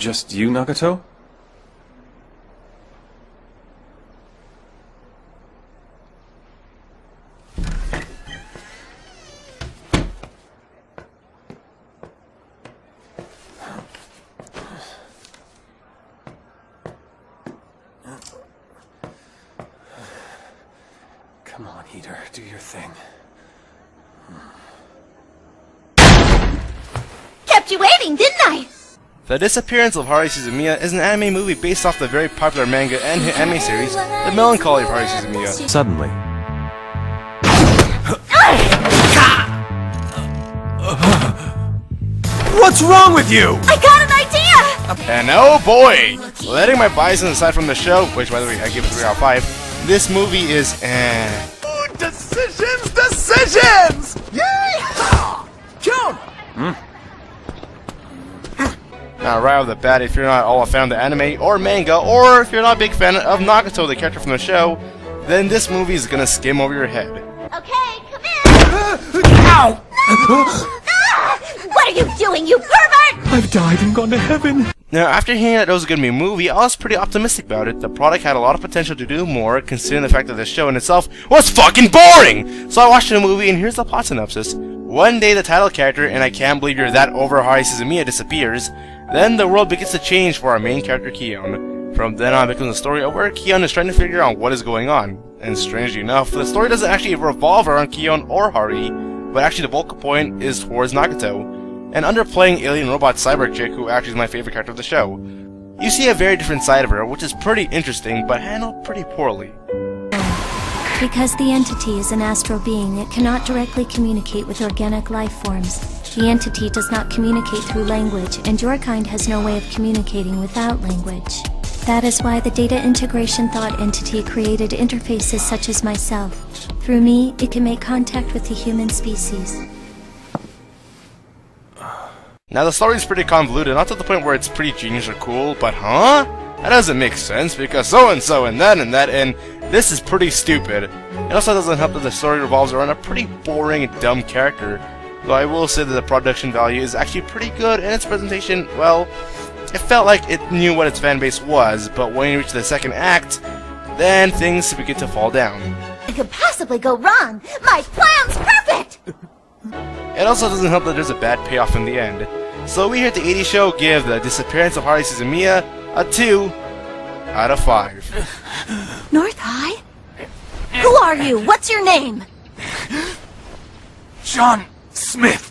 just you, Nagato? Come on, Heater, do your thing. Kept you waiting, didn't I? The Disappearance of Haruhi Suzumiya is an anime movie based off the very popular manga and hit anime series, The Melancholy of Haruhi Suzumiya. Suddenly. What's wrong with you? I got an idea! And oh boy! Letting my biases aside from the show, which by the way I give it 3 out of 5, this movie is Ooh, decisions! Yay! June! Now right off the bat, if you're not all a fan of the anime or manga, or if you're not a big fan of Nagato, the character from the show, then this movie is gonna skim over your head. Okay, come in! Ow! What are you doing, you pervert? I've died and gone to heaven. Now, after hearing that it was going to be a movie, I was pretty optimistic about it. The product had a lot of potential to do more, considering the fact that the show in itself was fucking boring! So I watched the movie, and here's the plot synopsis. One day the title character, and I can't believe you're that over Haruhi Suzumiya, disappears. Then the world begins to change for our main character, Kion. From then on, it becomes a story of where Kion is trying to figure out what is going on. And strangely enough, the story doesn't actually revolve around Kion or Haruhi, but actually the bulk point is towards Nagato, an underplaying alien robot cyborg chick who actually is my favorite character of the show. You see a very different side of her, which is pretty interesting, but handled pretty poorly. Because the entity is an astral being, it cannot directly communicate with organic life forms. The entity does not communicate through language, and your kind has no way of communicating without language. That is why the data integration thought entity created interfaces such as myself. Through me, it can make contact with the human species. Now the story is pretty convoluted, not to the point where it's pretty genius or cool, but huh? That doesn't make sense, because so-and-so and that, and this is pretty stupid. It also doesn't help that the story revolves around a pretty boring and dumb character, though I will say that the production value is actually pretty good, and its presentation, well, it felt like it knew what its fanbase was, but when you reach the second act, then things begin to fall down. It could possibly go wrong. My plan's perfect! It also doesn't help that there's a bad payoff in the end. So we here at the 80 Show give The Disappearance of Haruhi Suzumiya a 2 out of 5. North High? Who are you? What's your name? John Smith.